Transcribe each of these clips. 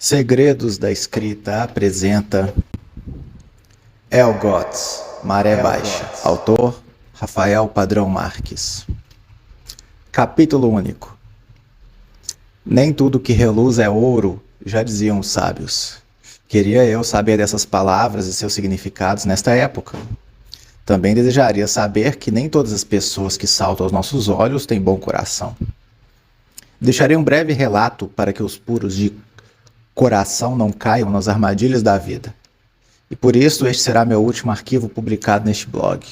Segredos da Escrita apresenta Elgots, Maré Baixa. Autor, Rafael Padrão Marques. Capítulo único. Nem tudo que reluz é ouro, já diziam os sábios. Queria eu saber dessas palavras e seus significados nesta época. Também desejaria saber que nem todas as pessoas que saltam aos nossos olhos têm bom coração. Deixarei um breve relato para que os puros de coração não caiam nas armadilhas da vida. E por isso este será meu último arquivo publicado neste blog.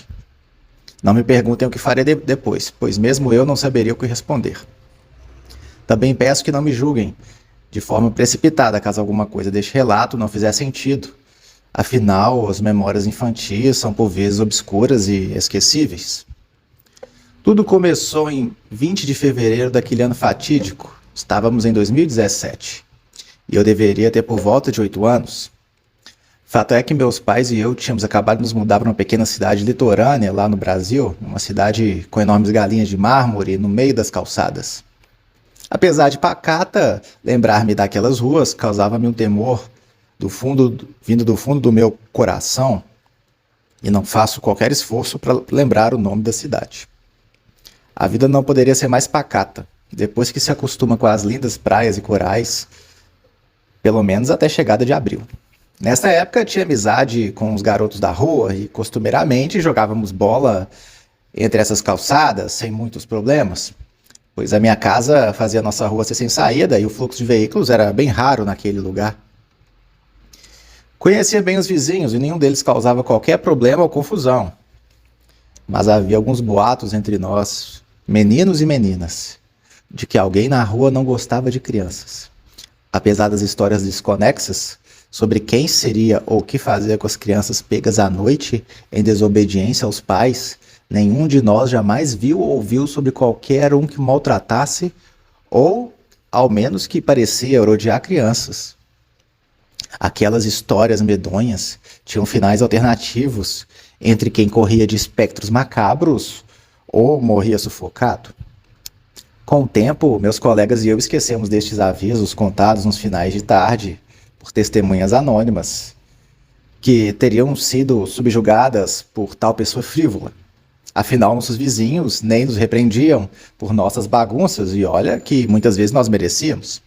Não me perguntem o que farei depois, pois mesmo eu não saberia o que responder. Também peço que não me julguem de forma precipitada caso alguma coisa deste relato não fizer sentido. Afinal, as memórias infantis são por vezes obscuras e esquecíveis. Tudo começou em 20 de fevereiro daquele ano fatídico. Estávamos em 2017. E eu deveria ter por volta de 8 anos. Fato é que meus pais e eu tínhamos acabado de nos mudar para uma pequena cidade litorânea lá no Brasil, uma cidade com enormes galinhas de mármore no meio das calçadas. Apesar de pacata, lembrar-me daquelas ruas causava-me um temor vindo do fundo do meu coração, e não faço qualquer esforço para lembrar o nome da cidade. A vida não poderia ser mais pacata, depois que se acostuma com as lindas praias e corais, pelo menos até a chegada de abril. Nessa época tinha amizade com os garotos da rua e costumeiramente jogávamos bola entre essas calçadas sem muitos problemas, pois a minha casa fazia a nossa rua ser sem saída e o fluxo de veículos era bem raro naquele lugar. Conhecia bem os vizinhos e nenhum deles causava qualquer problema ou confusão, mas havia alguns boatos entre nós, meninos e meninas, de que alguém na rua não gostava de crianças. Apesar das histórias desconexas sobre quem seria ou o que fazer com as crianças pegas à noite em desobediência aos pais, nenhum de nós jamais viu ou ouviu sobre qualquer um que maltratasse ou, ao menos, que parecia odiar crianças. Aquelas histórias medonhas tinham finais alternativos entre quem corria de espectros macabros ou morria sufocado. Com o tempo, meus colegas e eu esquecemos destes avisos contados nos finais de tarde por testemunhas anônimas que teriam sido subjugadas por tal pessoa frívola. Afinal, nossos vizinhos nem nos repreendiam por nossas bagunças e olha que muitas vezes nós merecíamos.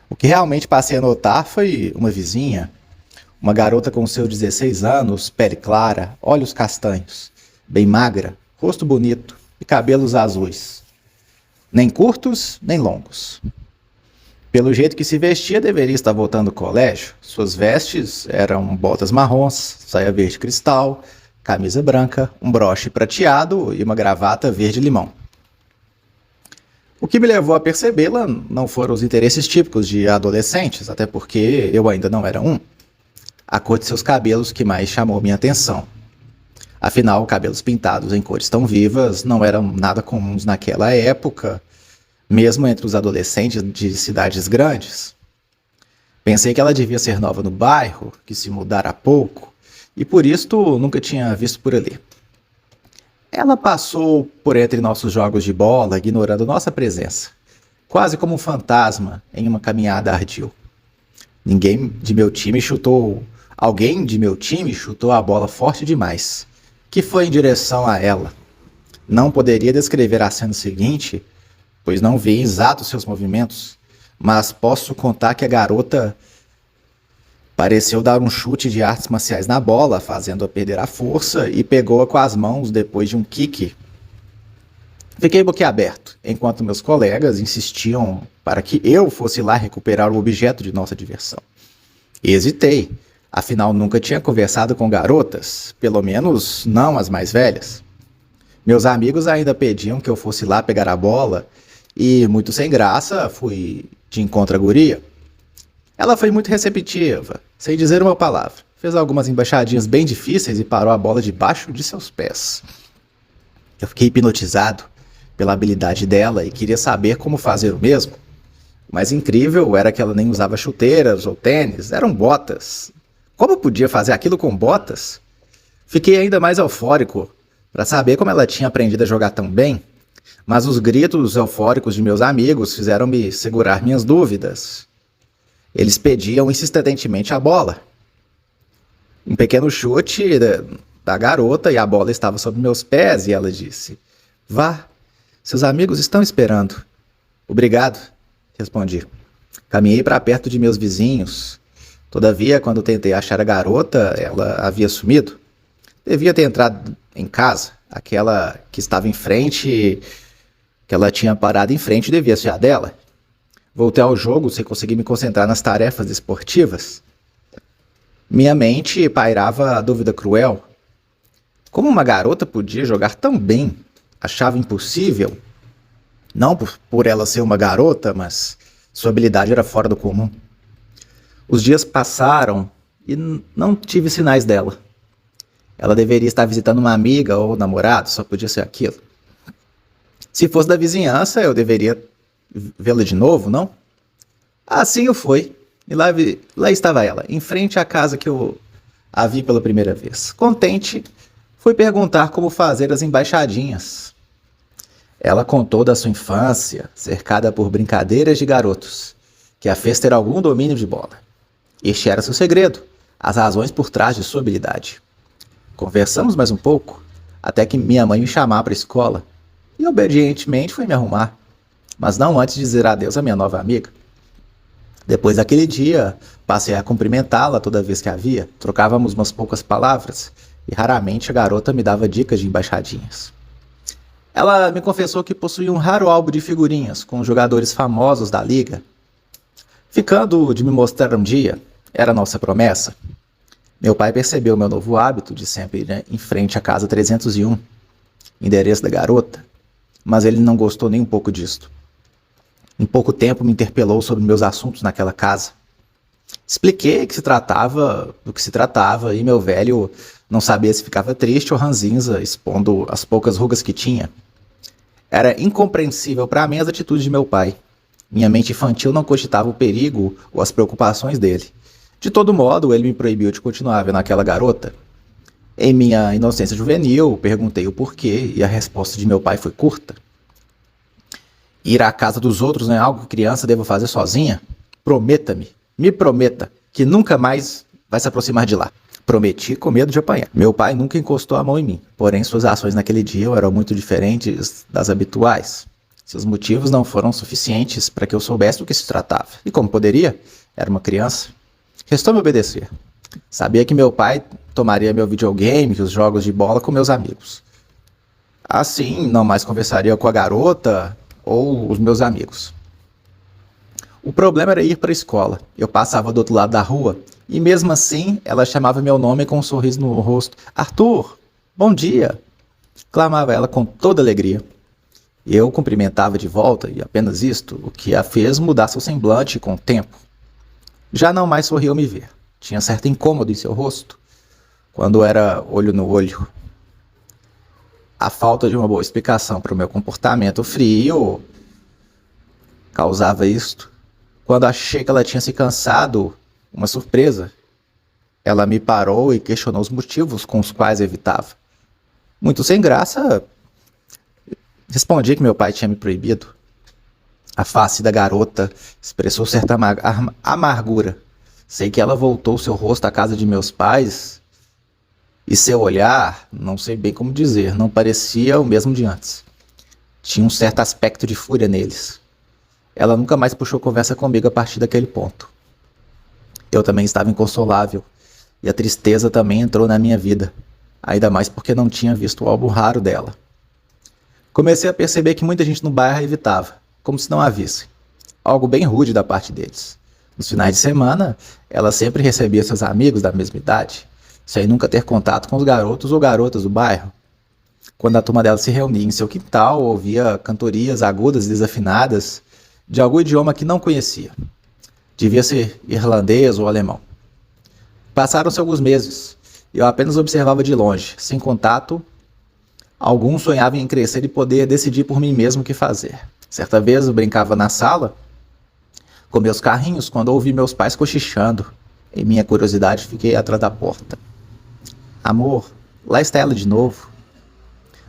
O que realmente passei a notar foi uma vizinha, uma garota com seus 16 anos, pele clara, olhos castanhos, bem magra, rosto bonito e cabelos azuis. Nem curtos, nem longos. Pelo jeito que se vestia, deveria estar voltando ao colégio. Suas vestes eram botas marrons, saia verde cristal, camisa branca, um broche prateado e uma gravata verde-limão. O que me levou a percebê-la não foram os interesses típicos de adolescentes, até porque eu ainda não era um. A cor de seus cabelos que mais chamou minha atenção. Afinal, cabelos pintados em cores tão vivas não eram nada comuns naquela época, mesmo entre os adolescentes de cidades grandes. Pensei que ela devia ser nova no bairro, que se mudara há pouco, e por isto nunca tinha visto por ali. Ela passou por entre nossos jogos de bola, ignorando nossa presença, quase como um fantasma em uma caminhada ardil. Alguém de meu time chutou a bola forte demais, que foi em direção a ela. Não poderia descrever a cena seguinte, pois não vi exatos seus movimentos, mas posso contar que a garota pareceu dar um chute de artes marciais na bola, fazendo-a perder a força e pegou-a com as mãos depois de um kick. Fiquei boquiaberto, enquanto meus colegas insistiam para que eu fosse lá recuperar o objeto de nossa diversão. Hesitei. Afinal, nunca tinha conversado com garotas, pelo menos não as mais velhas. Meus amigos ainda pediam que eu fosse lá pegar a bola e, muito sem graça, fui de encontro à guria. Ela foi muito receptiva, sem dizer uma palavra. Fez algumas embaixadinhas bem difíceis e parou a bola debaixo de seus pés. Eu fiquei hipnotizado pela habilidade dela e queria saber como fazer o mesmo. O mais incrível era que ela nem usava chuteiras ou tênis, eram botas. Como podia fazer aquilo com botas? Fiquei ainda mais eufórico para saber como ela tinha aprendido a jogar tão bem, mas os gritos eufóricos de meus amigos fizeram-me segurar minhas dúvidas. Eles pediam insistentemente a bola. Um pequeno chute da garota e a bola estava sob meus pés e ela disse: "Vá, seus amigos estão esperando." "Obrigado", respondi. Caminhei para perto de meus vizinhos. Todavia, quando tentei achar a garota, ela havia sumido. Devia ter entrado em casa. Aquela que estava em frente, que ela tinha parado em frente, devia ser a dela. Voltei ao jogo sem conseguir me concentrar nas tarefas esportivas. Minha mente pairava a dúvida cruel. Como uma garota podia jogar tão bem? Achava impossível. Não por ela ser uma garota, mas sua habilidade era fora do comum. Os dias passaram e não tive sinais dela. Ela deveria estar visitando uma amiga ou namorado, só podia ser aquilo. Se fosse da vizinhança, eu deveria vê-la de novo, não? Assim o foi. E lá estava ela, em frente à casa que eu a vi pela primeira vez. Contente, fui perguntar como fazer as embaixadinhas. Ela contou da sua infância, cercada por brincadeiras de garotos, que a fez ter algum domínio de bola. Este era seu segredo, as razões por trás de sua habilidade. Conversamos mais um pouco, até que minha mãe me chamar para a escola, e obedientemente fui me arrumar, mas não antes de dizer adeus à minha nova amiga. Depois daquele dia, passei a cumprimentá-la toda vez que a via, trocávamos umas poucas palavras, e raramente a garota me dava dicas de embaixadinhas. Ela me confessou que possuía um raro álbum de figurinhas com jogadores famosos da liga. Ficando de me mostrar um dia, era nossa promessa. Meu pai percebeu meu novo hábito de sempre ir em frente à casa 301, endereço da garota, mas ele não gostou nem um pouco disto. Em pouco tempo me interpelou sobre meus assuntos naquela casa. Expliquei do que se tratava, e meu velho não sabia se ficava triste ou ranzinza, expondo as poucas rugas que tinha. Era incompreensível para mim as atitudes de meu pai. Minha mente infantil não cogitava o perigo ou as preocupações dele. De todo modo, ele me proibiu de continuar vendo aquela garota. Em minha inocência juvenil, perguntei o porquê e a resposta de meu pai foi curta. Ir à casa dos outros não é algo que criança deva fazer sozinha? Me prometa, que nunca mais vai se aproximar de lá. Prometi com medo de apanhar. Meu pai nunca encostou a mão em mim, porém suas ações naquele dia eram muito diferentes das habituais. Seus motivos não foram suficientes para que eu soubesse do que se tratava. E como poderia? Era uma criança. Restou me obedecer. Sabia que meu pai tomaria meu videogame e os jogos de bola com meus amigos. Assim, não mais conversaria com a garota ou os meus amigos. O problema era ir para a escola. Eu passava do outro lado da rua e mesmo assim ela chamava meu nome com um sorriso no rosto. "Arthur, bom dia!" clamava ela com toda alegria. Eu cumprimentava de volta e apenas isto, o que a fez mudar seu semblante com o tempo. Já não mais sorriu ao me ver. Tinha certo incômodo em seu rosto, quando era olho no olho. A falta de uma boa explicação para o meu comportamento frio causava isto. Quando achei que ela tinha se cansado, uma surpresa. Ela me parou e questionou os motivos com os quais evitava. Muito sem graça, respondi que meu pai tinha me proibido. A face da garota expressou certa amargura. Sei que ela voltou seu rosto à casa de meus pais e seu olhar, não sei bem como dizer, não parecia o mesmo de antes. Tinha um certo aspecto de fúria neles. Ela nunca mais puxou conversa comigo a partir daquele ponto. Eu também estava inconsolável e a tristeza também entrou na minha vida, ainda mais porque não tinha visto o álbum raro dela. Comecei a perceber que muita gente no bairro a evitava, como se não a visse. Algo bem rude da parte deles. Nos finais de semana, ela sempre recebia seus amigos da mesma idade, sem nunca ter contato com os garotos ou garotas do bairro. Quando a turma dela se reunia em seu quintal, ouvia cantorias agudas e desafinadas de algum idioma que não conhecia. Devia ser irlandês ou alemão. Passaram-se alguns meses, e eu apenas observava de longe, sem contato. Alguns sonhavam em crescer e poder decidir por mim mesmo o que fazer. Certa vez eu brincava na sala com meus carrinhos quando ouvi meus pais cochichando. Em minha curiosidade, fiquei atrás da porta. "Amor, lá está ela de novo.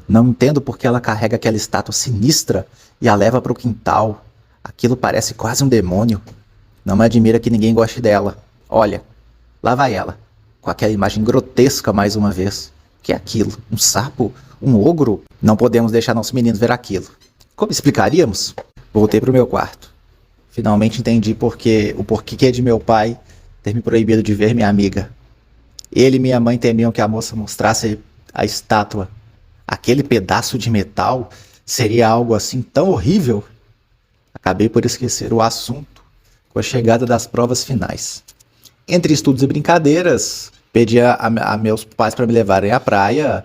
Não entendo por que ela carrega aquela estátua sinistra e a leva para o quintal. Aquilo parece quase um demônio." Não me admira que ninguém goste dela. Olha, lá vai ela, com aquela imagem grotesca mais uma vez. Que é aquilo? Um sapo? Um ogro? Não podemos deixar nosso menino ver aquilo. Como explicaríamos? Voltei para o meu quarto. Finalmente entendi o porquê de meu pai ter me proibido de ver minha amiga. Ele e minha mãe temiam que a moça mostrasse a estátua. Aquele pedaço de metal seria algo assim tão horrível. Acabei por esquecer o assunto com a chegada das provas finais. Entre estudos e brincadeiras, pedi a meus pais para me levarem à praia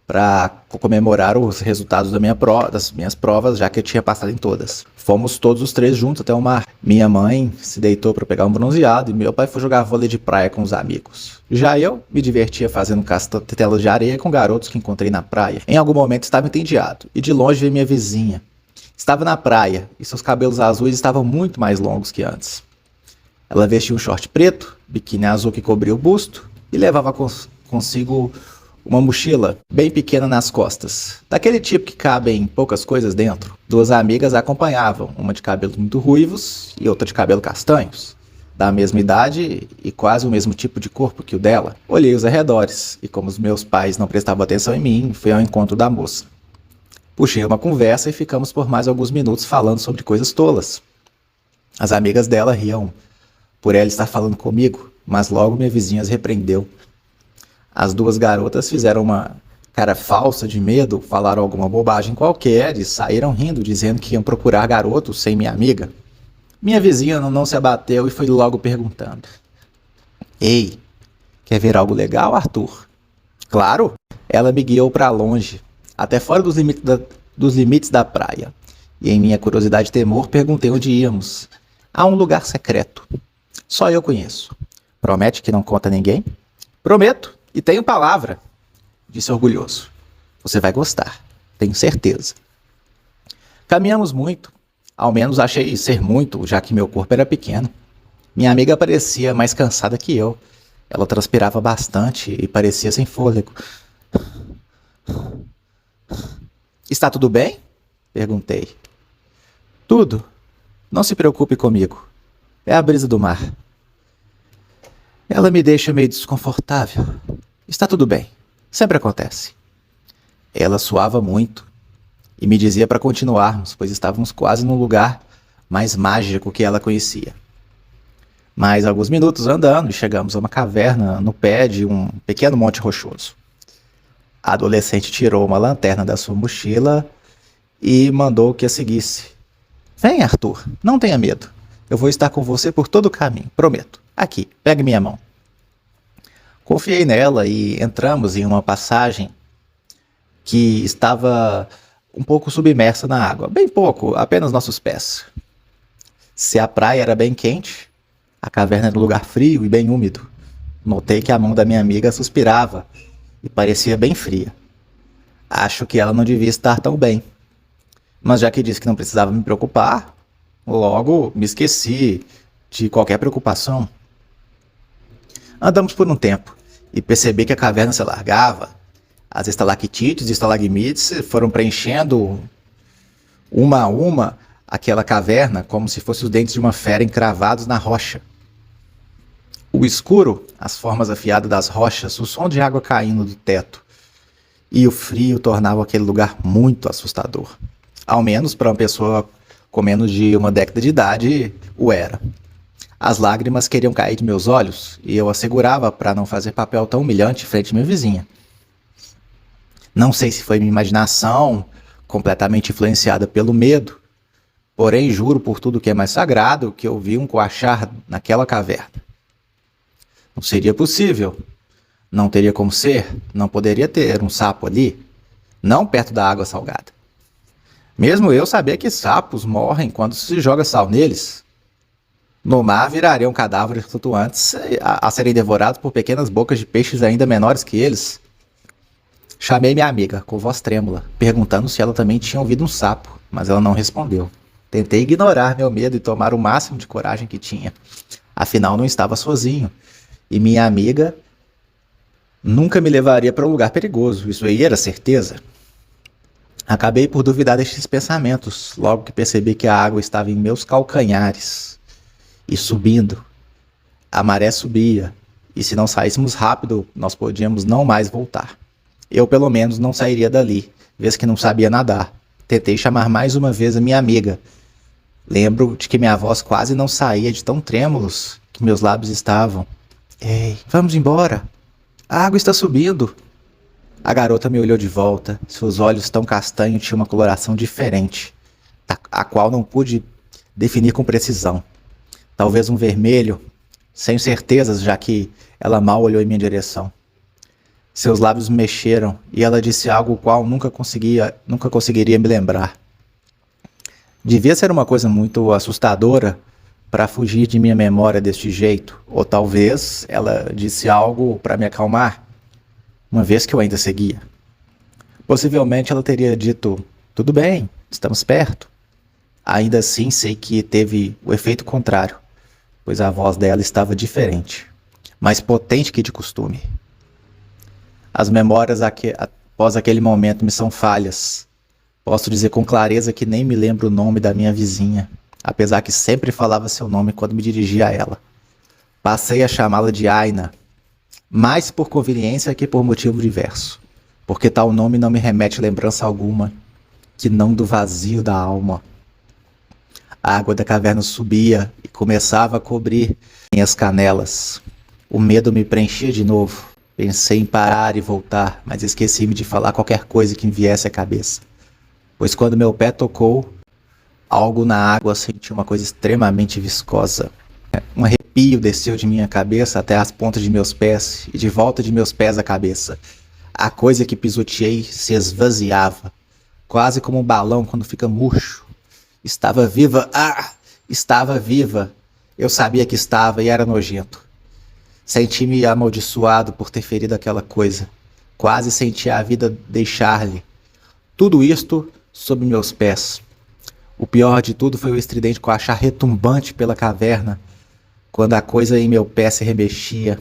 para comemorar os resultados das minhas provas, já que eu tinha passado em todas. Fomos todos os três juntos até o mar. Minha mãe se deitou para pegar um bronzeado e meu pai foi jogar vôlei de praia com os amigos. Já eu me divertia fazendo castelos de areia com garotos que encontrei na praia. Em algum momento estava entediado e de longe vi minha vizinha. Estava na praia e seus cabelos azuis estavam muito mais longos que antes. Ela vestia um short preto, biquíni azul que cobria o busto e levava consigo uma mochila bem pequena nas costas, daquele tipo que cabem poucas coisas dentro. Duas amigas a acompanhavam, uma de cabelos muito ruivos e outra de cabelo castanhos, da mesma idade e quase o mesmo tipo de corpo que o dela. Olhei os arredores e, como os meus pais não prestavam atenção em mim, fui ao encontro da moça. Puxei uma conversa e ficamos por mais alguns minutos falando sobre coisas tolas. As amigas dela riam por ela estar falando comigo, mas logo minha vizinha as repreendeu. As duas garotas fizeram uma cara falsa de medo, falaram alguma bobagem qualquer e saíram rindo, dizendo que iam procurar garotos sem minha amiga. Minha vizinha não se abateu e foi logo perguntando: Ei, quer ver algo legal, Arthur? Claro! Ela me guiou para longe, até fora dos limites da praia. E em minha curiosidade e temor, perguntei onde íamos. Há um lugar secreto. Só eu conheço. Promete que não conta a ninguém? Prometo. E tenho palavra, disse orgulhoso. Você vai gostar, tenho certeza. Caminhamos muito, ao menos achei ser muito, já que meu corpo era pequeno. Minha amiga parecia mais cansada que eu. Ela transpirava bastante e parecia sem fôlego. Está tudo bem? Perguntei. Tudo. Não se preocupe comigo. É a brisa do mar. Ela me deixa meio desconfortável. Está tudo bem. Sempre acontece. Ela suava muito e me dizia para continuarmos, pois estávamos quase num lugar mais mágico que ela conhecia. Mais alguns minutos andando e chegamos a uma caverna no pé de um pequeno monte rochoso. A adolescente tirou uma lanterna da sua mochila e mandou que a seguisse. Vem, Arthur, não tenha medo. Eu vou estar com você por todo o caminho, prometo. Aqui, pegue minha mão. Confiei nela e entramos em uma passagem que estava um pouco submersa na água. Bem pouco, apenas nossos pés. Se a praia era bem quente, a caverna era um lugar frio e bem úmido. Notei que a mão da minha amiga suspirava e parecia bem fria. Acho que ela não devia estar tão bem. Mas já que disse que não precisava me preocupar, logo me esqueci de qualquer preocupação. Andamos por um tempo e percebi que a caverna se alargava. As estalactites e estalagmites foram preenchendo uma a uma aquela caverna como se fossem os dentes de uma fera encravados na rocha. O escuro, as formas afiadas das rochas, o som de água caindo do teto e o frio tornavam aquele lugar muito assustador. Ao menos para uma pessoa com menos de uma década de idade, o era. As lágrimas queriam cair de meus olhos e eu assegurava para não fazer papel tão humilhante frente à minha vizinha. Não sei se foi minha imaginação, completamente influenciada pelo medo, porém juro por tudo que é mais sagrado que eu vi um coachar naquela caverna. Não seria possível, não teria como ser, não poderia ter um sapo ali, não perto da água salgada. Mesmo eu sabia que sapos morrem quando se joga sal neles. No mar virariam cadáveres flutuantes a serem devorados por pequenas bocas de peixes ainda menores que eles. Chamei minha amiga, com voz trêmula, perguntando se ela também tinha ouvido um sapo, mas ela não respondeu. Tentei ignorar meu medo e tomar o máximo de coragem que tinha. Afinal, não estava sozinho. E minha amiga nunca me levaria para um lugar perigoso, isso aí era certeza. Acabei por duvidar destes pensamentos, logo que percebi que a água estava em meus calcanhares. e subindo. A maré subia, e se não saíssemos rápido, nós podíamos não mais voltar. Eu, pelo menos, não sairia dali, vez que não sabia nadar. Tentei chamar mais uma vez a minha amiga. Lembro de que minha voz quase não saía de tão trêmulos que meus lábios estavam. Ei, vamos embora. A água está subindo. A garota me olhou de volta. Seus olhos tão castanhos tinham uma coloração diferente, a qual não pude definir com precisão. Talvez um vermelho, sem certezas, já que ela mal olhou em minha direção. Seus lábios mexeram e ela disse algo o qual nunca conseguiria me lembrar. Devia ser uma coisa muito assustadora para fugir de minha memória deste jeito, ou talvez ela disse algo para me acalmar, uma vez que eu ainda seguia. Possivelmente ela teria dito, tudo bem, estamos perto. Ainda assim sei que teve o efeito contrário, pois a voz dela estava diferente, mais potente que de costume. As memórias após aquele momento me são falhas. Posso dizer com clareza que nem me lembro o nome da minha vizinha, apesar que sempre falava seu nome quando me dirigia a ela. Passei a chamá-la de Aina, mais por conveniência que por motivo diverso, porque tal nome não me remete lembrança alguma, que não do vazio da alma. A água da caverna subia e começava a cobrir minhas canelas. O medo me preenchia de novo. Pensei em parar e voltar, mas esqueci-me de falar qualquer coisa que me viesse à cabeça. Pois quando meu pé tocou, algo na água senti uma coisa extremamente viscosa. Um arrepio desceu de minha cabeça até as pontas de meus pés e de volta de meus pés à cabeça. A coisa que pisoteei se esvaziava, quase como um balão quando fica murcho. Estava viva, estava viva. Eu sabia que estava e era nojento. Senti-me amaldiçoado por ter ferido aquela coisa. Quase senti a vida deixar-lhe. Tudo isto sob meus pés. O pior de tudo foi o estridente coachar retumbante pela caverna, quando a coisa em meu pé se remexia.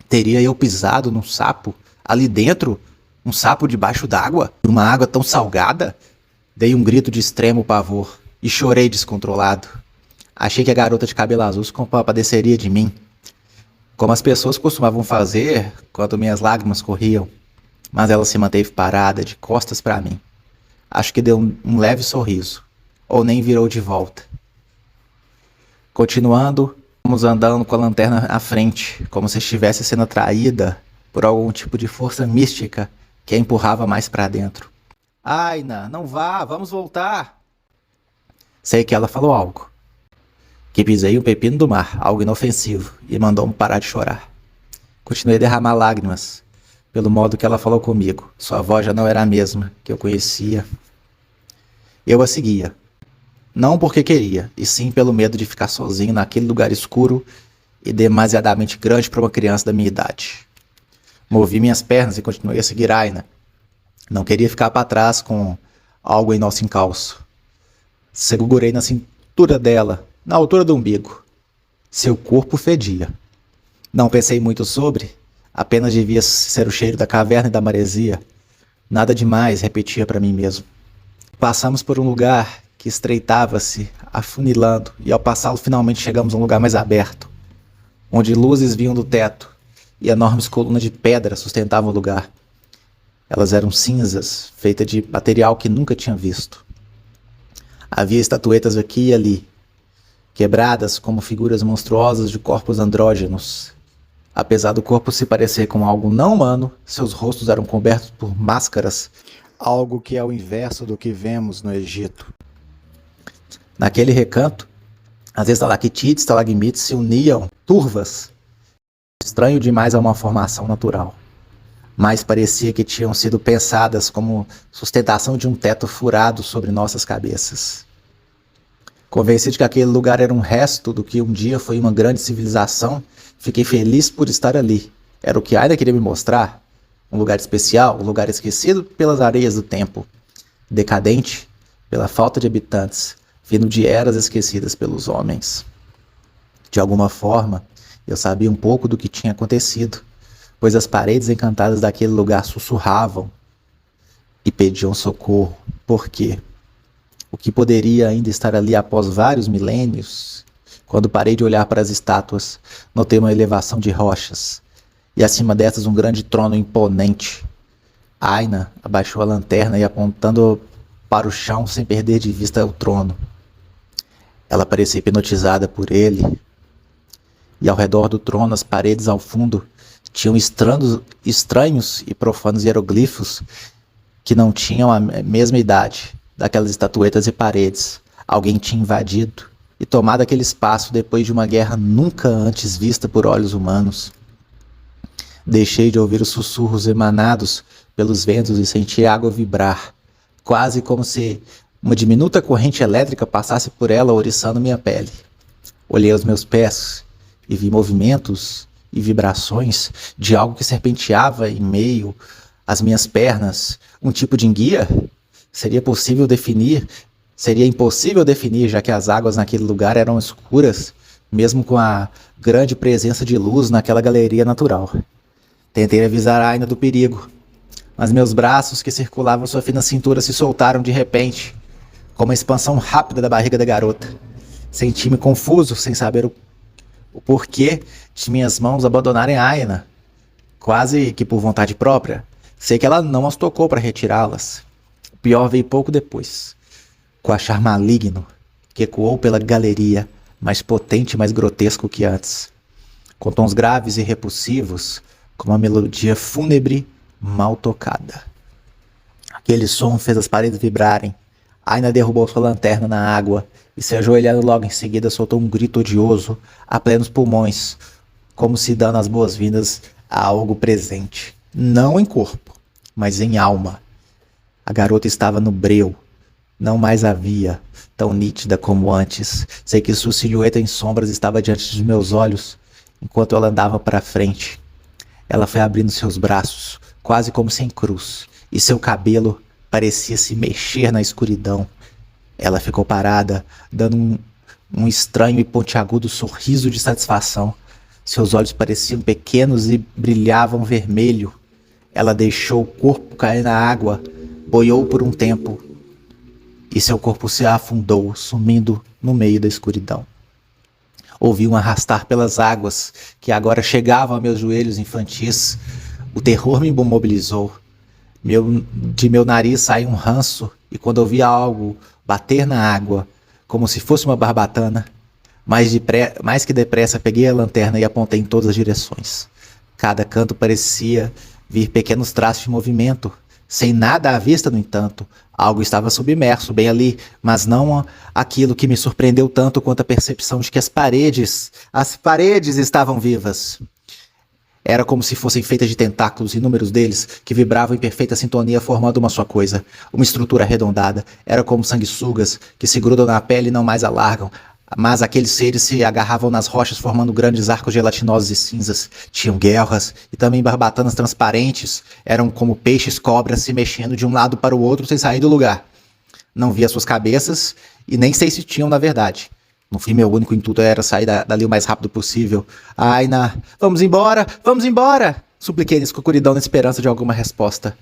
Teria eu pisado num sapo? Ali dentro? Um sapo debaixo d'água? Numa água tão salgada? Dei um grito de extremo pavor e chorei descontrolado. Achei que a garota de cabelo azul se compadeceria de mim, como as pessoas costumavam fazer quando minhas lágrimas corriam. Mas ela se manteve parada, de costas para mim. Acho que deu um leve sorriso, ou nem virou de volta. Continuando, fomos andando com a lanterna à frente, como se estivesse sendo atraída por algum tipo de força mística que a empurrava mais para dentro. Aina, não vá, vamos voltar. Sei que ela falou algo. Que pisei um pepino do mar, algo inofensivo, e mandou-me parar de chorar. Continuei a derramar lágrimas, pelo modo que ela falou comigo. Sua voz já não era a mesma que eu conhecia. Eu a seguia. Não porque queria, e sim pelo medo de ficar sozinho naquele lugar escuro e demasiadamente grande para uma criança da minha idade. Movi minhas pernas e continuei a seguir Aina. Não queria ficar para trás com algo em nosso encalço. Segurei na cintura dela, na altura do umbigo. Seu corpo fedia. Não pensei muito sobre, apenas devia ser o cheiro da caverna e da maresia. Nada demais, repetia para mim mesmo. Passamos por um lugar que estreitava-se, afunilando, e ao passá-lo finalmente chegamos a um lugar mais aberto, onde luzes vinham do teto e enormes colunas de pedra sustentavam o lugar. Elas eram cinzas, feitas de material que nunca tinha visto. Havia estatuetas aqui e ali, quebradas como figuras monstruosas de corpos andrógenos. Apesar do corpo se parecer com algo não humano, seus rostos eram cobertos por máscaras, algo que é o inverso do que vemos no Egito. Naquele recanto, as estalactites e estalagmites se uniam, turvas. Estranho demais a uma formação natural. Mas parecia que tinham sido pensadas como sustentação de um teto furado sobre nossas cabeças. Convencido de que aquele lugar era um resto do que um dia foi uma grande civilização, fiquei feliz por estar ali. Era o que Aina queria me mostrar. Um lugar especial, um lugar esquecido pelas areias do tempo. Decadente pela falta de habitantes, vindo de eras esquecidas pelos homens. De alguma forma, eu sabia um pouco do que tinha acontecido, pois as paredes encantadas daquele lugar sussurravam e pediam socorro. Por quê? O que poderia ainda estar ali após vários milênios, Quando parei de olhar para as estátuas, notei uma elevação de rochas, e acima dessas um grande trono imponente. Aina abaixou a lanterna e apontando para o chão sem perder de vista o trono. Ela parecia hipnotizada por ele, e ao redor do trono, as paredes ao fundo, tinham estranhos e profanos hieroglifos que não tinham a mesma idade daquelas estatuetas e paredes. Alguém tinha invadido e tomado aquele espaço depois de uma guerra nunca antes vista por olhos humanos. Deixei de ouvir os sussurros emanados pelos ventos e senti a água vibrar, quase como se uma diminuta corrente elétrica passasse por ela, ouriçando minha pele. Olhei os meus pés e vi movimentos e vibrações de algo que serpenteava em meio às minhas pernas. Um tipo de enguia? Seria impossível definir, já que as águas naquele lugar eram escuras, mesmo com a grande presença de luz naquela galeria natural. Tentei avisar Aina do perigo, mas meus braços que circulavam sua fina cintura se soltaram de repente, com uma expansão rápida da barriga da garota. Senti-me confuso, sem saber o porquê de minhas mãos abandonarem Aina, quase que por vontade própria. Sei que ela não as tocou para retirá-las. O pior veio pouco depois, com o achar maligno que ecoou pela galeria, mais potente e mais grotesco que antes, com tons graves e repulsivos, com uma melodia fúnebre mal tocada. Aquele som fez as paredes vibrarem. Aina derrubou sua lanterna na água e, se ajoelhando logo em seguida, soltou um grito odioso a plenos pulmões, como se dando as boas-vindas a algo presente, não em corpo, mas em alma. A garota estava no breu, não mais a via, tão nítida como antes. Sei que sua silhueta em sombras estava diante dos meus olhos, enquanto ela andava para frente. Ela foi abrindo seus braços, quase como sem cruz, e seu cabelo parecia se mexer na escuridão. Ela ficou parada, dando um estranho e pontiagudo sorriso de satisfação. Seus olhos pareciam pequenos e brilhavam vermelho. Ela deixou o corpo cair na água, boiou por um tempo, e seu corpo se afundou, sumindo no meio da escuridão. Ouvi um arrastar pelas águas, que agora chegavam a meus joelhos infantis. O terror me imobilizou. De meu nariz saiu um ranço, e quando ouvi algo bater na água, como se fosse uma barbatana, mais que depressa peguei a lanterna e apontei em todas as direções. Cada canto parecia vir pequenos traços de movimento, sem nada à vista, no entanto. Algo estava submerso bem ali, mas não aquilo que me surpreendeu tanto quanto a percepção de que as paredes estavam vivas. Era como se fossem feitas de tentáculos, inúmeros deles, que vibravam em perfeita sintonia, formando uma só coisa, uma estrutura arredondada. Era como sanguessugas, que se grudam na pele e não mais a largam. Mas aqueles seres se agarravam nas rochas, formando grandes arcos gelatinosos e cinzas. Tinham guelras e também barbatanas transparentes. Eram como peixes cobras se mexendo de um lado para o outro sem sair do lugar. Não via suas cabeças e nem sei se tinham na verdade. No fim, meu único intuito era sair dali o mais rápido possível. Aina, vamos embora, vamos embora! Supliquei na escuridão na esperança de alguma resposta.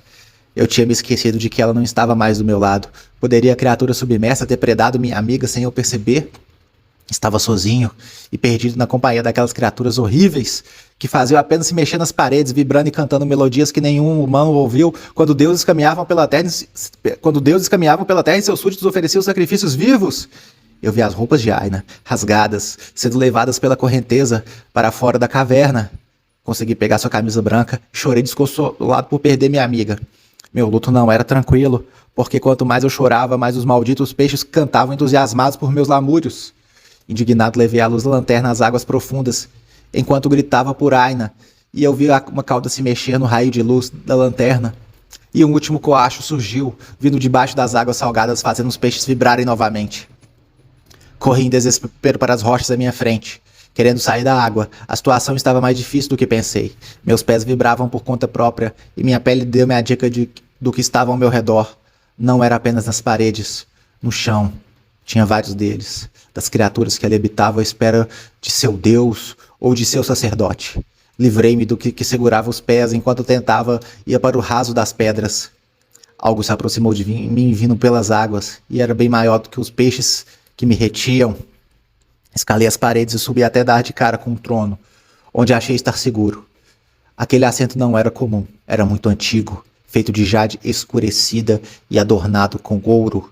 Eu tinha me esquecido de que ela não estava mais do meu lado. Poderia a criatura submersa ter predado minha amiga sem eu perceber? Estava sozinho e perdido na companhia daquelas criaturas horríveis que faziam apenas se mexer nas paredes, vibrando e cantando melodias que nenhum humano ouviu quando deuses caminhavam pela terra e seus súditos ofereciam sacrifícios vivos. Eu vi as roupas de Aina, rasgadas, sendo levadas pela correnteza para fora da caverna. Consegui pegar sua camisa branca, chorei desconsolado por perder minha amiga. Meu luto não era tranquilo, porque quanto mais eu chorava, mais os malditos peixes cantavam entusiasmados por meus lamúrios. Indignado, levei a luz da lanterna às águas profundas, enquanto gritava por Aina, e eu vi uma cauda se mexer no raio de luz da lanterna. E um último coacho surgiu, vindo debaixo das águas salgadas, fazendo os peixes vibrarem novamente. Corri em desespero para as rochas à minha frente, querendo sair da água. A situação estava mais difícil do que pensei. Meus pés vibravam por conta própria, e minha pele deu-me a dica do que estava ao meu redor. Não era apenas nas paredes, no chão. Tinha vários deles, das criaturas que ali habitavam à espera de seu Deus ou de seu sacerdote. Livrei-me do que segurava os pés enquanto tentava ir para o raso das pedras. Algo se aproximou de mim vindo pelas águas, e era bem maior do que os peixes que me retiam. Escalei as paredes e subi até dar de cara com o trono, onde achei estar seguro. Aquele assento não era comum, era muito antigo, feito de jade escurecida e adornado com ouro.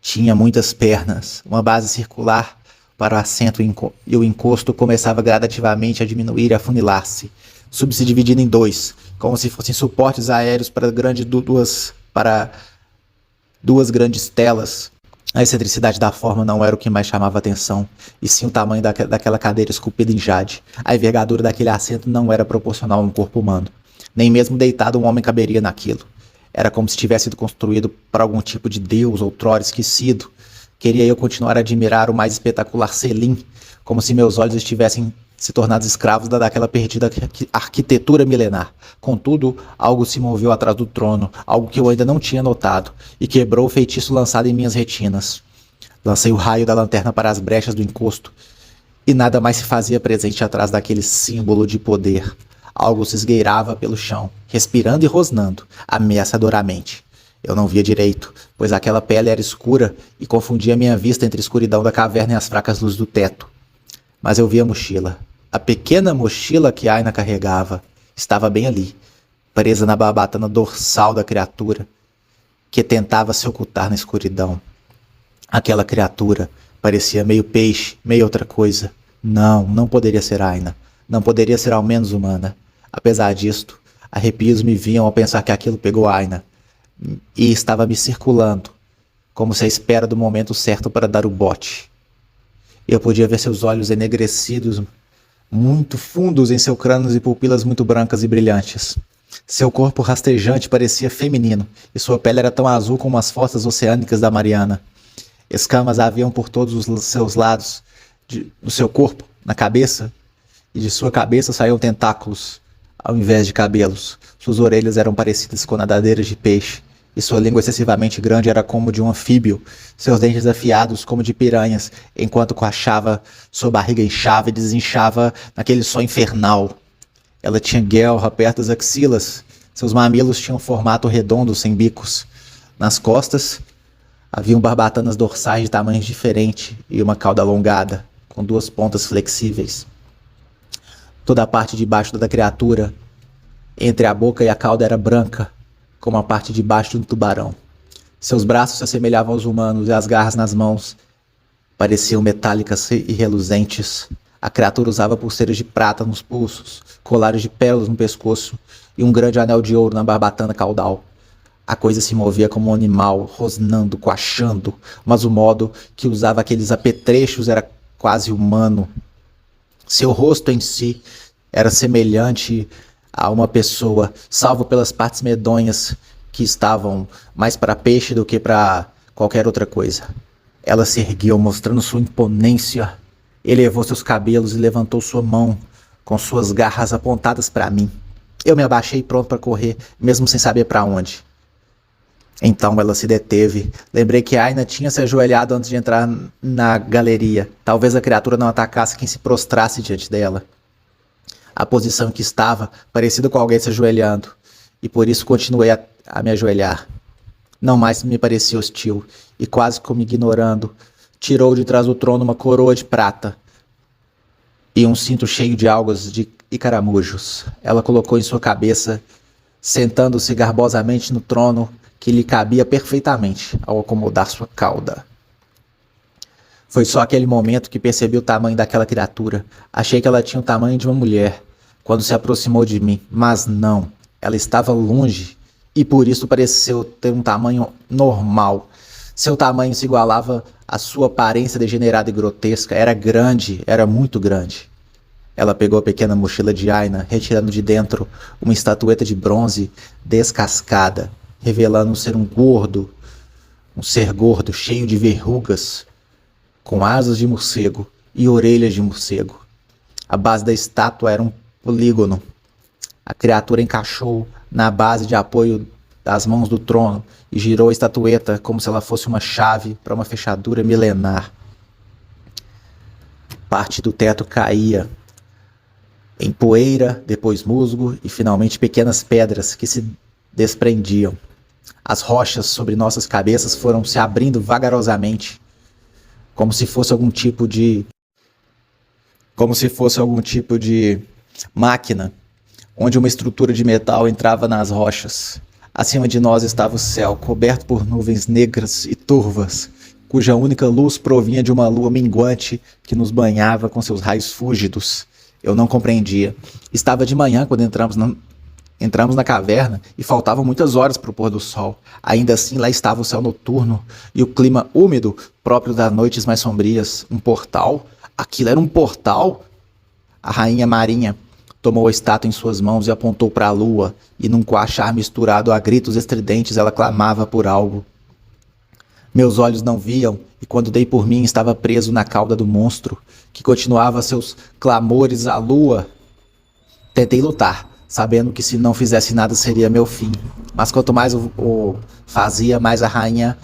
Tinha muitas pernas, uma base circular para o assento e o encosto começava gradativamente a diminuir e afunilar-se, se dividindo em dois, como se fossem suportes aéreos para duas grandes telas. A excentricidade da forma não era o que mais chamava atenção, e sim o tamanho daquela cadeira esculpida em jade. A envergadura daquele assento não era proporcional a um corpo humano. Nem mesmo deitado um homem caberia naquilo. Era como se tivesse sido construído para algum tipo de deus outrora esquecido. Queria eu continuar a admirar o mais espetacular Selim, como se meus olhos estivessem se tornados escravos daquela perdida arquitetura milenar. Contudo, algo se moveu atrás do trono, algo que eu ainda não tinha notado, e quebrou o feitiço lançado em minhas retinas. Lancei o raio da lanterna para as brechas do encosto, e nada mais se fazia presente atrás daquele símbolo de poder. Algo se esgueirava pelo chão, respirando e rosnando, ameaçadoramente. Eu não via direito, pois aquela pele era escura e confundia minha vista entre a escuridão da caverna e as fracas luzes do teto. Mas eu vi a mochila. A pequena mochila que Aina carregava estava bem ali, presa na barbatana dorsal da criatura, que tentava se ocultar na escuridão. Aquela criatura parecia meio peixe, meio outra coisa. Não poderia ser Aina. Não poderia ser ao menos humana. Apesar disto, arrepios me vinham ao pensar que aquilo pegou Aina e estava me circulando, como se à espera do momento certo para dar o bote. Eu podia ver seus olhos enegrecidos, muito fundos em seu crânio e pupilas muito brancas e brilhantes. Seu corpo rastejante parecia feminino, e sua pele era tão azul como as fossas oceânicas da Mariana. Escamas haviam por todos os seus lados do seu corpo, na cabeça, e de sua cabeça saíam tentáculos, ao invés de cabelos. Suas orelhas eram parecidas com nadadeiras de peixe, e sua língua excessivamente grande era como de um anfíbio, seus dentes afiados como de piranhas, enquanto coachava, sua barriga inchava e desinchava naquele som infernal. Ela tinha guelra perto das axilas, seus mamilos tinham formato redondo sem bicos. Nas costas, haviam barbatanas dorsais de tamanhos diferentes e uma cauda alongada, com duas pontas flexíveis. Toda a parte de baixo da criatura, entre a boca e a cauda, era branca, como a parte de baixo de um tubarão. Seus braços se assemelhavam aos humanos e as garras nas mãos pareciam metálicas e reluzentes. A criatura usava pulseiras de prata nos pulsos, colares de pérolas no pescoço e um grande anel de ouro na barbatana caudal. A coisa se movia como um animal, rosnando, coachando, mas o modo que usava aqueles apetrechos era quase humano. Seu rosto em si era semelhante a uma pessoa, salvo pelas partes medonhas que estavam mais para peixe do que para qualquer outra coisa. Ela se ergueu, mostrando sua imponência, elevou seus cabelos e levantou sua mão, com suas garras apontadas para mim. Eu me abaixei pronto para correr, mesmo sem saber para onde. Então ela se deteve. Lembrei que Aina tinha se ajoelhado antes de entrar na galeria. Talvez a criatura não atacasse quem se prostrasse diante dela. A posição em que estava, parecida com alguém se ajoelhando, e por isso continuei a me ajoelhar. Não mais me parecia hostil, e quase como ignorando, tirou de trás do trono uma coroa de prata e um cinto cheio de algas e caramujos. Ela colocou em sua cabeça, sentando-se garbosamente no trono que lhe cabia perfeitamente ao acomodar sua cauda. Foi só aquele momento que percebi o tamanho daquela criatura. Achei que ela tinha o tamanho de uma mulher quando se aproximou de mim, mas não. Ela estava longe e por isso pareceu ter um tamanho normal. Seu tamanho se igualava à sua aparência degenerada e grotesca. Era grande, era muito grande. Ela pegou a pequena mochila de Aina, retirando de dentro uma estatueta de bronze descascada, revelando um ser gordo, cheio de verrugas, com asas de morcego e orelhas de morcego. A base da estátua era um polígono. A criatura encaixou na base de apoio das mãos do trono e girou a estatueta como se ela fosse uma chave para uma fechadura milenar. Parte do teto caía em poeira, depois musgo e finalmente pequenas pedras que se desprendiam. As rochas sobre nossas cabeças foram se abrindo vagarosamente, como se fosse algum tipo de como se fosse algum tipo de máquina, onde uma estrutura de metal entrava nas rochas. Acima de nós estava o céu, coberto por nuvens negras e turvas, cuja única luz provinha de uma lua minguante que nos banhava com seus raios fúlgidos. Eu não compreendia. Estava de manhã quando entramos na caverna e faltavam muitas horas para o pôr do sol. Ainda assim, lá estava o céu noturno e o clima úmido próprio das noites mais sombrias. Um portal? Aquilo era um portal? A rainha Marinha tomou a estátua em suas mãos e apontou para a lua, e num coachar misturado a gritos estridentes ela clamava por algo. Meus olhos não viam, e quando dei por mim estava preso na cauda do monstro, que continuava seus clamores à lua. Tentei lutar, sabendo que se não fizesse nada seria meu fim, mas quanto mais o fazia, mais a rainha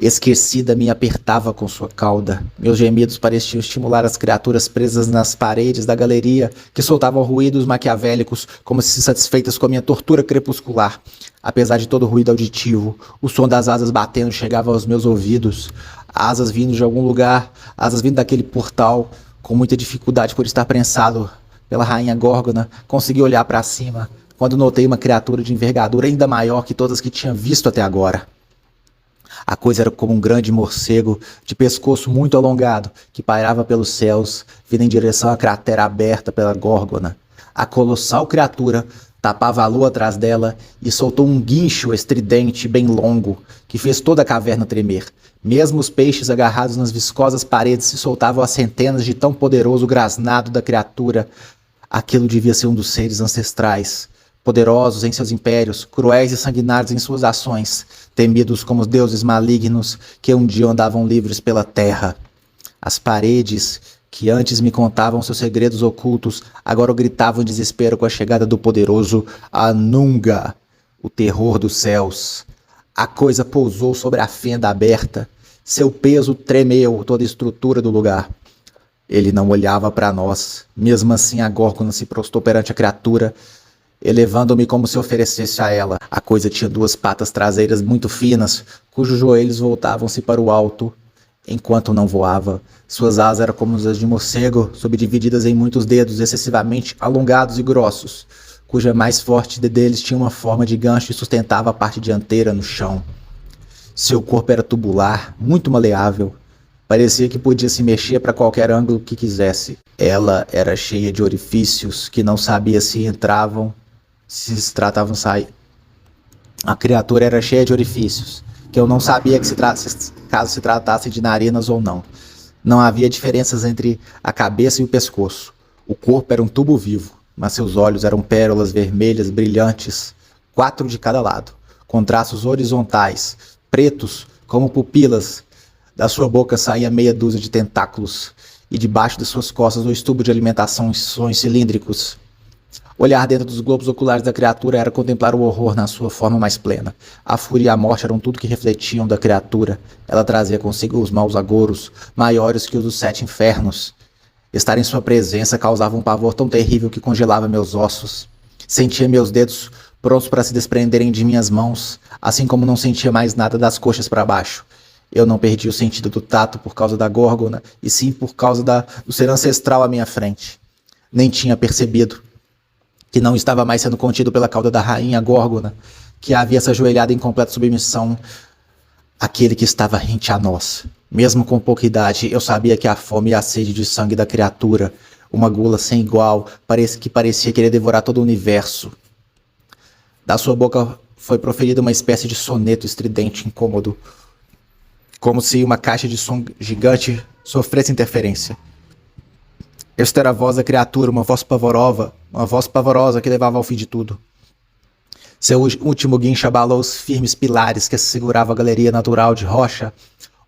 esquecida me apertava com sua cauda. Meus gemidos pareciam estimular as criaturas presas nas paredes da galeria, que soltavam ruídos maquiavélicos, como se satisfeitas com a minha tortura crepuscular. Apesar de todo o ruído auditivo, o som das asas batendo chegava aos meus ouvidos. Asas vindo de algum lugar, asas vindo daquele portal. Com muita dificuldade por estar prensado pela rainha Górgona, consegui olhar para cima, quando notei uma criatura de envergadura ainda maior que todas que tinha visto até agora. A coisa era como um grande morcego, de pescoço muito alongado, que pairava pelos céus, vindo em direção à cratera aberta pela Górgona. A colossal criatura tapava a lua atrás dela e soltou um guincho estridente bem longo, que fez toda a caverna tremer. Mesmo os peixes agarrados nas viscosas paredes se soltavam a centenas de tão poderoso grasnado da criatura. Aquilo devia ser um dos seres ancestrais, poderosos em seus impérios, cruéis e sanguinários em suas ações, temidos como os deuses malignos que um dia andavam livres pela terra. As paredes, que antes me contavam seus segredos ocultos, agora gritavam em desespero com a chegada do poderoso Anunga, o terror dos céus. A coisa pousou sobre a fenda aberta. Seu peso tremeu toda a estrutura do lugar. Ele não olhava para nós. Mesmo assim, a Górgona se prostrou perante a criatura, elevando-me como se oferecesse a ela. A coisa tinha duas patas traseiras muito finas, cujos joelhos voltavam-se para o alto, enquanto não voava. Suas asas eram como as de morcego, subdivididas em muitos dedos excessivamente alongados e grossos, cuja mais forte deles tinha uma forma de gancho e sustentava a parte dianteira no chão. Seu corpo era tubular, muito maleável. Parecia que podia se mexer para qualquer ângulo que quisesse. Ela era cheia de orifícios que não sabia se entravam, se tratavam de sair. A criatura era cheia de orifícios, que eu não sabia que caso se tratasse de narinas ou não. Não havia diferenças entre a cabeça e o pescoço. O corpo era um tubo vivo, mas seus olhos eram pérolas vermelhas brilhantes, 4 de cada lado, com traços horizontais, pretos como pupilas. Da sua boca saía meia dúzia de tentáculos, e debaixo de suas costas dois tubos de alimentação em sonhos cilíndricos. Olhar dentro dos globos oculares da criatura era contemplar o horror na sua forma mais plena. A fúria e a morte eram tudo que refletiam da criatura. Ela trazia consigo os maus agouros, maiores que os dos 7 infernos. Estar em sua presença causava um pavor tão terrível que congelava meus ossos. Sentia meus dedos prontos para se desprenderem de minhas mãos, assim como não sentia mais nada das coxas para baixo. Eu não perdi o sentido do tato por causa da Górgona, e sim por causa do ser ancestral à minha frente. Nem tinha percebido que não estava mais sendo contido pela cauda da rainha Górgona, que havia se ajoelhado em completa submissão àquele que estava rente a nós. Mesmo com pouca idade, eu sabia que a fome e a sede de sangue da criatura, uma gula sem igual, parecia querer devorar todo o universo. Da sua boca foi proferido uma espécie de soneto estridente incômodo, como se uma caixa de som gigante sofresse interferência. Esta era a voz da criatura, uma voz pavorosa que levava ao fim de tudo. Seu último guincho abalou os firmes pilares que seguravam a galeria natural de rocha.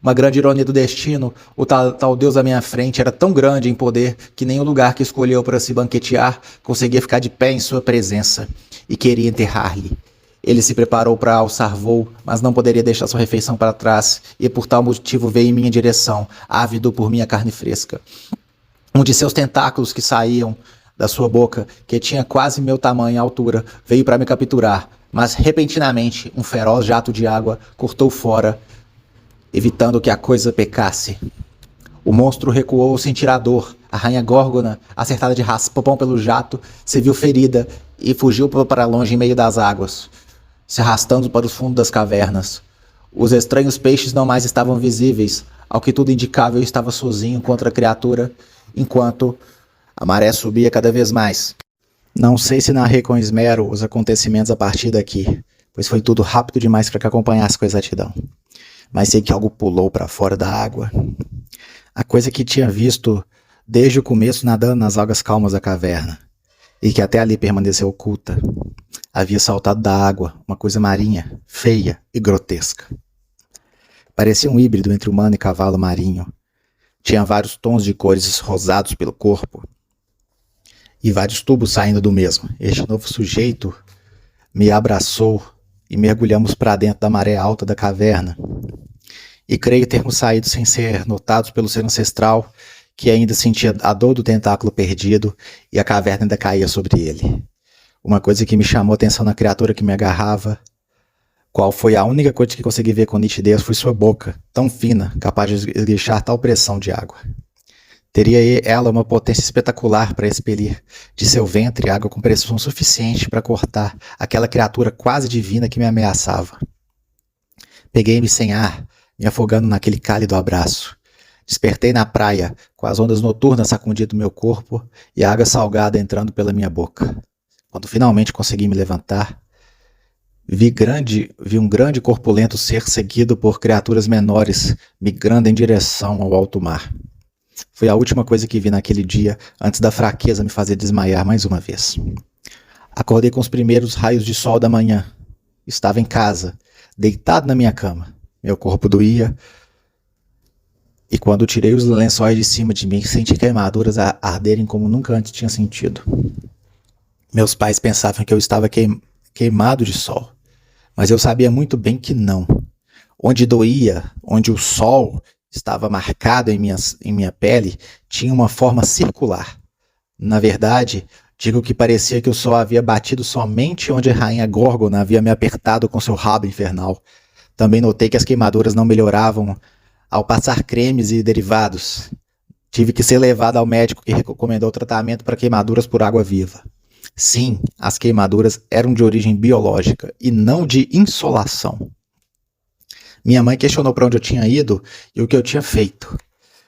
Uma grande ironia do destino, o tal Deus à minha frente era tão grande em poder que nem o lugar que escolheu para se banquetear conseguia ficar de pé em sua presença, e queria enterrar-lhe. Ele se preparou para alçar voo, mas não poderia deixar sua refeição para trás, e por tal motivo veio em minha direção, ávido por minha carne fresca. Um de seus tentáculos que saíam da sua boca, que tinha quase meu tamanho e altura, veio para me capturar, mas repentinamente um feroz jato de água cortou fora, evitando que a coisa pecasse. O monstro recuou ao sentir a dor, A rainha Górgona, acertada de raspão pelo jato, se viu ferida e fugiu para longe em meio das águas, se arrastando para os fundos das cavernas. Os estranhos peixes não mais estavam visíveis, ao que tudo indicava eu estava sozinho contra a criatura, enquanto a maré subia cada vez mais. Não sei se narrei com esmero os acontecimentos a partir daqui, pois foi tudo rápido demais para que acompanhasse com exatidão. Mas sei que algo pulou para fora da água. A coisa que tinha visto desde o começo nadando nas águas calmas da caverna, e que até ali permaneceu oculta, havia saltado da água, uma coisa marinha, feia e grotesca. Parecia um híbrido entre humano e cavalo marinho. Tinha vários tons de cores rosados pelo corpo e vários tubos saindo do mesmo. Este novo sujeito me abraçou e mergulhamos para dentro da maré alta da caverna. E creio termos saído sem ser notados pelo ser ancestral, que ainda sentia a dor do tentáculo perdido e a caverna ainda caía sobre ele. Uma coisa que me chamou a atenção na criatura que me agarrava, qual foi a única coisa que consegui ver com nitidez, foi sua boca, tão fina, capaz de esguichar tal pressão de água. Teria ela uma potência espetacular para expelir de seu ventre água com pressão suficiente para cortar aquela criatura quase divina que me ameaçava. Peguei-me sem ar, me afogando naquele cálido abraço. Despertei na praia, com as ondas noturnas sacudindo meu corpo e a água salgada entrando pela minha boca. Quando finalmente consegui me levantar, vi um grande corpulento ser seguido por criaturas menores migrando em direção ao alto mar. Foi a última coisa que vi naquele dia, antes da fraqueza me fazer desmaiar mais uma vez. Acordei com os primeiros raios de sol da manhã. Estava em casa, deitado na minha cama. Meu corpo doía, e quando tirei os lençóis de cima de mim, senti queimaduras arderem como nunca antes tinha sentido. Meus pais pensavam que eu estava queimado de sol, mas eu sabia muito bem que não. Onde doía, onde o sol estava marcado em minha pele, tinha uma forma circular. Na verdade, digo que parecia que o sol havia batido somente onde a rainha Górgona havia me apertado com seu rabo infernal. Também notei que as queimaduras não melhoravam ao passar cremes e derivados. Tive que ser levado ao médico que recomendou o tratamento para queimaduras por água viva. Sim, as queimaduras eram de origem biológica e não de insolação. Minha mãe questionou para onde eu tinha ido e o que eu tinha feito.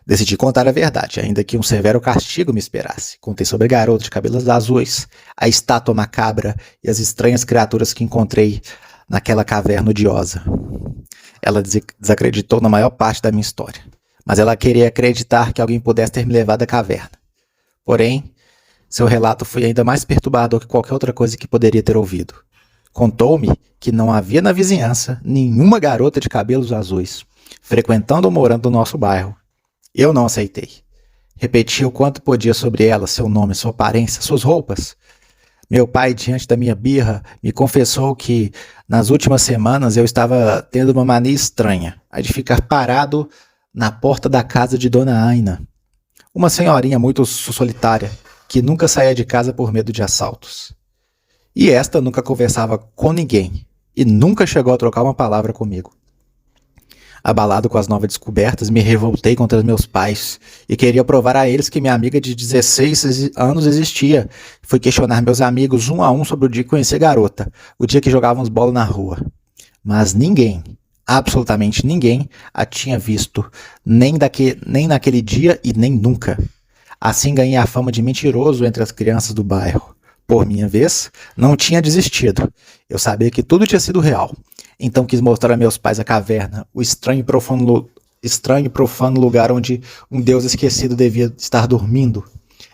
Decidi contar a verdade, ainda que um severo castigo me esperasse. Contei sobre a garota de cabelos azuis, a estátua macabra e as estranhas criaturas que encontrei naquela caverna odiosa. Ela desacreditou na maior parte da minha história, mas ela queria acreditar que alguém pudesse ter me levado à caverna. Porém, seu relato foi ainda mais perturbador que qualquer outra coisa que poderia ter ouvido. Contou-me que não havia na vizinhança nenhuma garota de cabelos azuis, frequentando ou morando no nosso bairro. Eu não aceitei. Repeti o quanto podia sobre ela, seu nome, sua aparência, suas roupas. Meu pai, diante da minha birra, me confessou que, nas últimas semanas, eu estava tendo uma mania estranha, a de ficar parado na porta da casa de Dona Aina, uma senhorinha muito solitária, que nunca saía de casa por medo de assaltos. E esta nunca conversava com ninguém, e nunca chegou a trocar uma palavra comigo. Abalado com as novas descobertas, me revoltei contra meus pais e queria provar a eles que minha amiga de 16 anos existia. Fui questionar meus amigos um a um sobre o dia que conheci a garota, o dia que jogávamos bola na rua. Mas ninguém, absolutamente ninguém, a tinha visto, nem naquele dia e nem nunca. Assim ganhei a fama de mentiroso entre as crianças do bairro. Por minha vez, não tinha desistido. Eu sabia que tudo tinha sido real. Então quis mostrar a meus pais a caverna, o estranho e profano lugar onde um deus esquecido devia estar dormindo.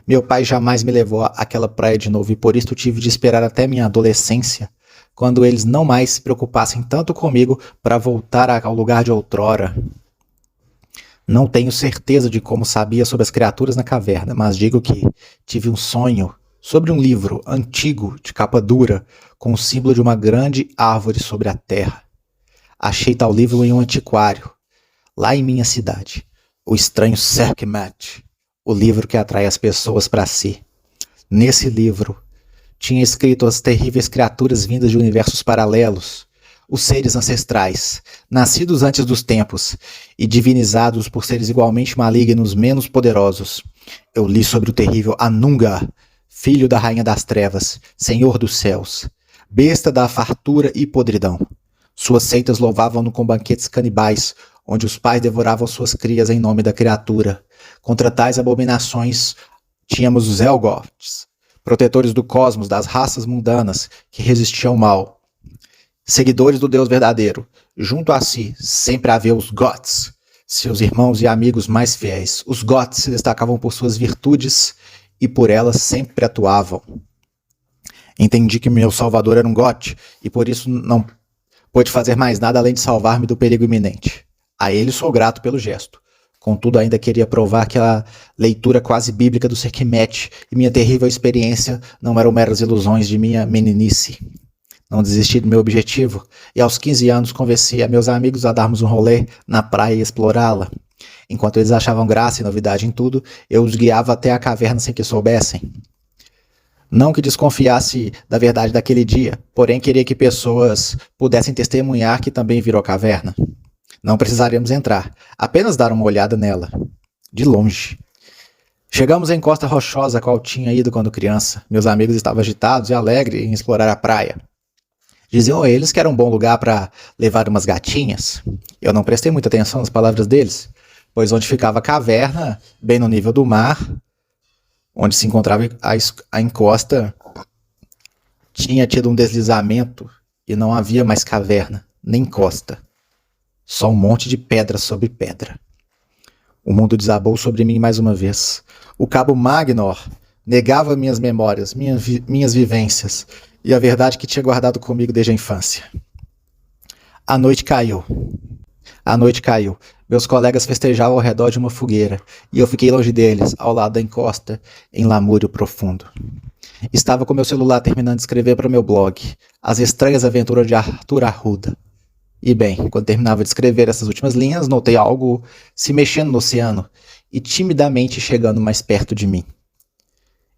Meu pai jamais me levou àquela praia de novo e por isso tive de esperar até minha adolescência, quando eles não mais se preocupassem tanto comigo para voltar ao lugar de outrora. Não tenho certeza de como sabia sobre as criaturas na caverna, mas digo que tive um sonho sobre um livro antigo de capa dura com o símbolo de uma grande árvore sobre a terra. Achei tal livro em um antiquário, lá em minha cidade, o estranho Sekhmet, o livro que atrai as pessoas para si. Nesse livro, tinha escrito as terríveis criaturas vindas de universos paralelos, os seres ancestrais, nascidos antes dos tempos e divinizados por seres igualmente malignos menos poderosos, Eu li sobre o terrível Anunga, filho da rainha das trevas, senhor dos céus, besta da fartura e podridão. Suas seitas louvavam-no com banquetes canibais, onde os pais devoravam suas crias em nome da criatura. Contra tais abominações tínhamos os Elgoths, protetores do cosmos, das raças mundanas, que resistiam ao mal. Seguidores do Deus verdadeiro, junto a si sempre havia os Goths, seus irmãos e amigos mais fiéis. Os Goths se destacavam por suas virtudes e por elas sempre atuavam. Entendi que meu salvador era um Goth e por isso não pôde fazer mais nada além de salvar-me do perigo iminente. A ele sou grato pelo gesto. Contudo, ainda queria provar que a leitura quase bíblica do Sekhmet e minha terrível experiência não eram meras ilusões de minha meninice. Não desisti do meu objetivo e aos 15 anos convenci a meus amigos a darmos um rolê na praia e explorá-la. Enquanto eles achavam graça e novidade em tudo, eu os guiava até a caverna sem que soubessem. Não que desconfiasse da verdade daquele dia, porém queria que pessoas pudessem testemunhar que também virou caverna. Não precisaríamos entrar, apenas dar uma olhada nela, de longe. Chegamos em Costa Rochosa, a qual tinha ido quando criança. Meus amigos estavam agitados e alegres em explorar a praia. Diziam eles que era um bom lugar para levar umas gatinhas. Eu não prestei muita atenção nas palavras deles, pois onde ficava a caverna, bem no nível do mar, onde se encontrava a encosta, tinha tido um deslizamento e não havia mais caverna, nem costa. Só um monte de pedra sobre pedra. O mundo desabou sobre mim mais uma vez. O cabo Magnor negava minhas memórias, minhas vivências e a verdade que tinha guardado comigo desde a infância. A noite caiu. Meus colegas festejavam ao redor de uma fogueira e eu fiquei longe deles, ao lado da encosta, em lamúrio profundo. Estava com meu celular terminando de escrever para o meu blog, As Estranhas Aventuras de Arthur Arruda. E bem, quando terminava de escrever essas últimas linhas, notei algo se mexendo no oceano e timidamente chegando mais perto de mim.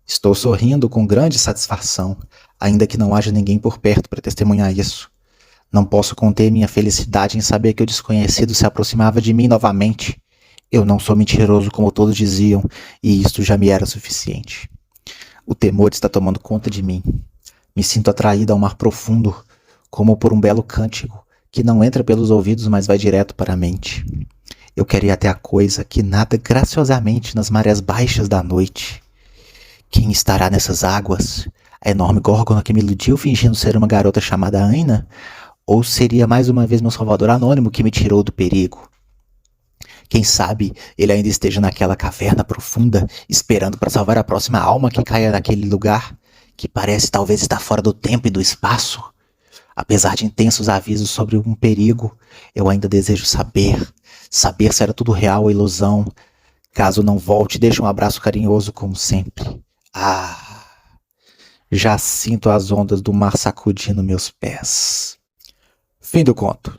Estou sorrindo com grande satisfação, ainda que não haja ninguém por perto para testemunhar isso. Não posso conter minha felicidade em saber que o desconhecido se aproximava de mim novamente. Eu não sou mentiroso como todos diziam, e isto já me era suficiente. O temor está tomando conta de mim. Me sinto atraído ao mar profundo, como por um belo cântico, que não entra pelos ouvidos, mas vai direto para a mente. Eu quero ir até a coisa que nada graciosamente nas marés baixas da noite. Quem estará nessas águas? A enorme górgona que me iludiu fingindo ser uma garota chamada Aina? Ou seria mais uma vez meu salvador anônimo que me tirou do perigo? Quem sabe ele ainda esteja naquela caverna profunda, esperando para salvar a próxima alma que caia naquele lugar, que parece talvez estar fora do tempo e do espaço? Apesar de intensos avisos sobre um perigo, eu ainda desejo saber se era tudo real ou ilusão. Caso não volte, deixe um abraço carinhoso como sempre. Já sinto as ondas do mar sacudindo meus pés. Fim do conto.